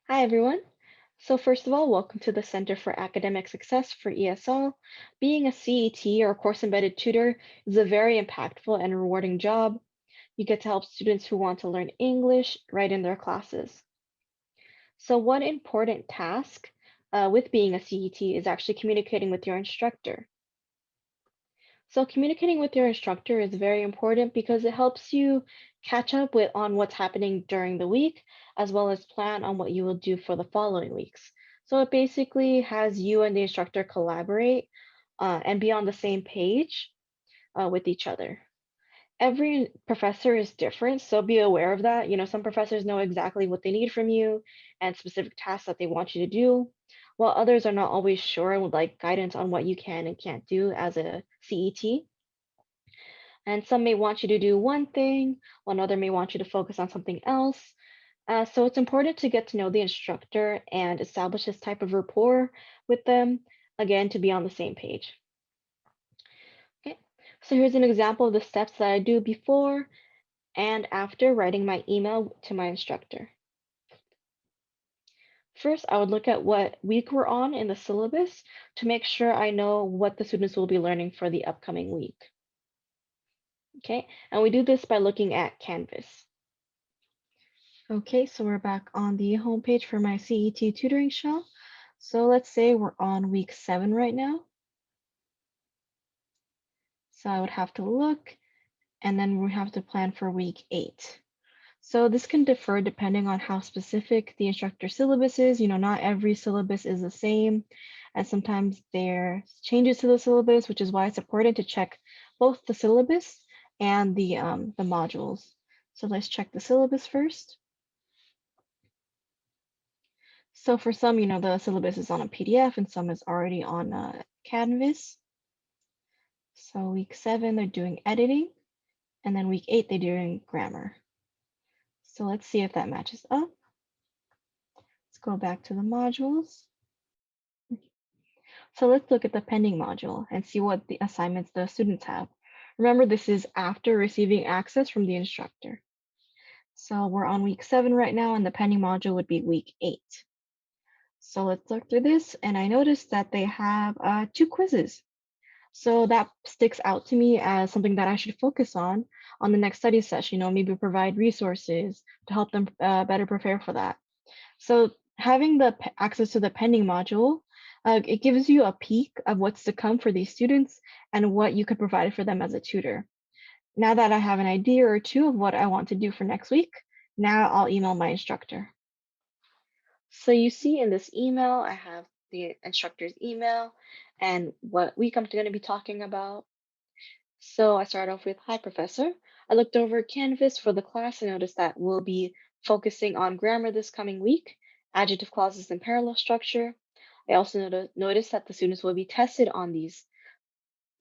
Hi, everyone. So, first of all, welcome to the Center for Academic Success for ESL. Being a CET or course embedded tutor is a very impactful and rewarding job. You get to help students who want to learn English right in their classes. So, one important task with being a CET is actually communicating with your instructor. So, communicating with your instructor is very important because it helps you catch up with on what's happening during the week, as well as plan on what you will do for the following weeks. So, it basically has you and the instructor collaborate and be on the same page with each other. Every professor is different, so be aware of that. Some professors know exactly what they need from you and specific tasks that they want you to do, while others are not always sure and would like guidance on what you can and can't do as a CET. And some may want you to do one thing, while another may want you to focus on something else. So it's important to get to know the instructor and establish this type of rapport with them, again, to be on the same page. Okay, so here's an example of the steps that I do before and after writing my email to my instructor. First, I would look at what week we're on in the syllabus to make sure I know what the students will be learning for the upcoming week. Okay, and we do this by looking at Canvas. Okay, so we're back on the homepage for my CET tutoring shell. So let's say we're on week 7 right now. So I would have to look, and then we have to plan for week 8. So this can differ depending on how specific the instructor syllabus is. Not every syllabus is the same, and sometimes there's changes to the syllabus, which is why it's important to check both the syllabus and the modules. So let's check the syllabus first. So for some, the syllabus is on a PDF and some is already on Canvas. So week 7, they're doing editing, and then week 8, they're doing grammar. So let's see if that matches up. Let's go back to the modules. So let's look at the pending module and see what the assignments the students have. Remember, this is after receiving access from the instructor. So we're on week 7 right now, and the pending module would be week 8. So let's look through this, and I noticed that they have 2 quizzes. So that sticks out to me as something that I should focus on the next study session, maybe provide resources to help them better prepare for that. So having the access to the pending module, it gives you a peek of what's to come for these students and what you could provide for them as a tutor. Now that I have an idea or two of what I want to do for next week, now I'll email my instructor. So you see in this email, I have the instructor's email and what week I'm going to be talking about. So I start off with, Hi, Professor. I looked over Canvas for the class and noticed that we'll be focusing on grammar this coming week, adjective clauses and parallel structure. I also noticed that the students will be tested on these.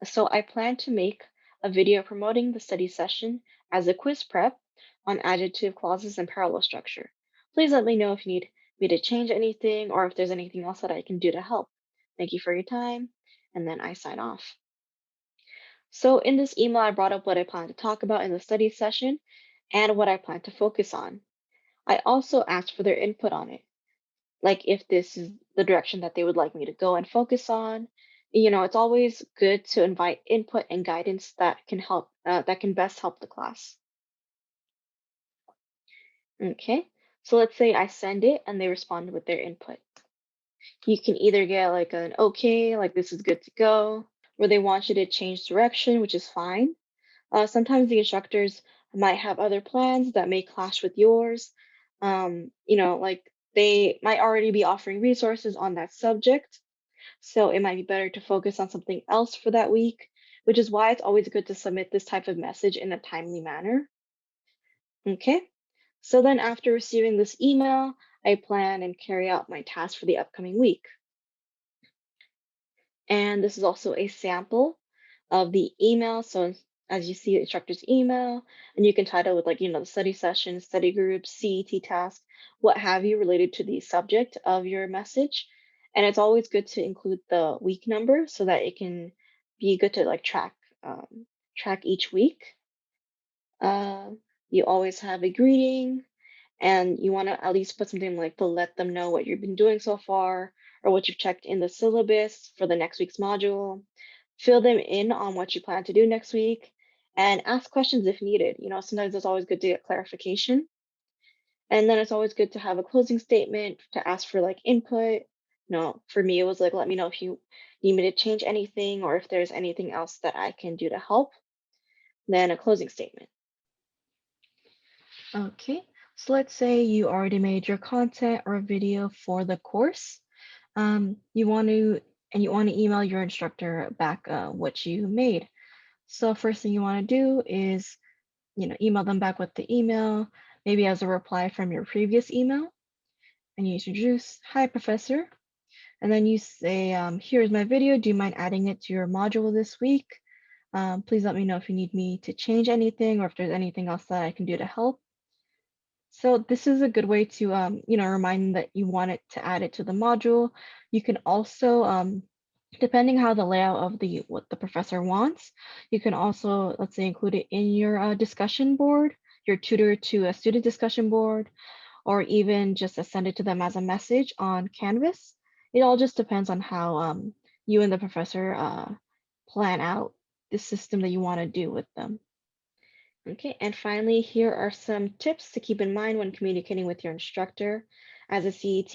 So I plan to make a video promoting the study session as a quiz prep on adjective clauses and parallel structure. Please let me know if you need me to change anything or if there's anything else that I can do to help. Thank you for your time. And then I sign off. So in this email, I brought up what I plan to talk about in the study session and what I plan to focus on. I also asked for their input on it, like if this is the direction that they would like me to go and focus on. It's always good to invite input and guidance that can help, that can best help the class. Okay, so let's say I send it and they respond with their input. You can either get like an okay, like this is good to go, or they want you to change direction, which is fine. Sometimes the instructors might have other plans that may clash with yours. Like they might already be offering resources on that subject. So it might be better to focus on something else for that week, which is why it's always good to submit this type of message in a timely manner. Okay. So then after receiving this email, I plan and carry out my task for the upcoming week. And this is also a sample of the email. So as you see, the instructor's email, and you can title with like, the study session, study group, CET task, what have you related to the subject of your message. And it's always good to include the week number so that it can be good to like track each week. Uh, you always have a greeting And you want to at least put something like to let them know what you've been doing so far or what you've checked in the syllabus for the next week's module. Fill them in on what you plan to do next week and ask questions if needed. Sometimes it's always good to get clarification. And then it's always good to have a closing statement to ask for like input. No, for me, it was like, let me know if you need me to change anything or if there's anything else that I can do to help. Then a closing statement. Okay, so let's say you already made your content or video for the course. You want to email your instructor back what you made. So first thing you want to do is, email them back with the email, maybe as a reply from your previous email, and you introduce, "Hi, professor," and then you say, "Here's my video. Do you mind adding it to your module this week? Please let me know if you need me to change anything or if there's anything else that I can do to help." So this is a good way to, remind them that you want it to add it to the module. You can also, depending how the layout of what the professor wants, you can also, let's say, include it in your discussion board, your tutor to a student discussion board, or even just send it to them as a message on Canvas. It all just depends on how you and the professor plan out the system that you want to do with them. Okay, and finally, here are some tips to keep in mind when communicating with your instructor. As a CET,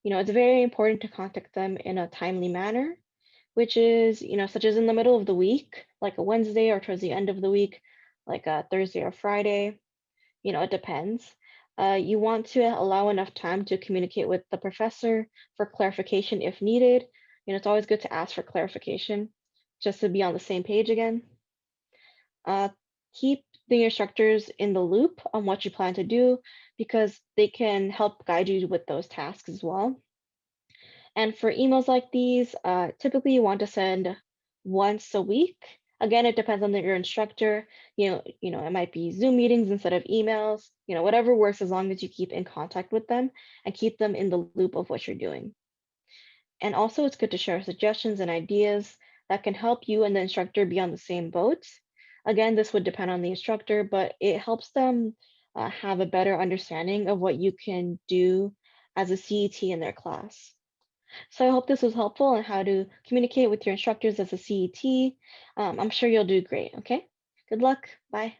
it's very important to contact them in a timely manner, which is, such as in the middle of the week, like a Wednesday, or towards the end of the week, like a Thursday or Friday. It depends. You want to allow enough time to communicate with the professor for clarification if needed. It's always good to ask for clarification just to be on the same page again. Uh, Keep the instructors in the loop on what you plan to do because they can help guide you with those tasks as well. And for emails like these, typically you want to send once a week. Again, it depends on your instructor. It might be Zoom meetings instead of emails. Whatever works as long as you keep in contact with them and keep them in the loop of what you're doing. And also, it's good to share suggestions and ideas that can help you and the instructor be on the same boat. Again, this would depend on the instructor, but it helps them have a better understanding of what you can do as a CET in their class. So I hope this was helpful on how to communicate with your instructors as a CET. I'm sure you'll do great, okay? Good luck. Bye.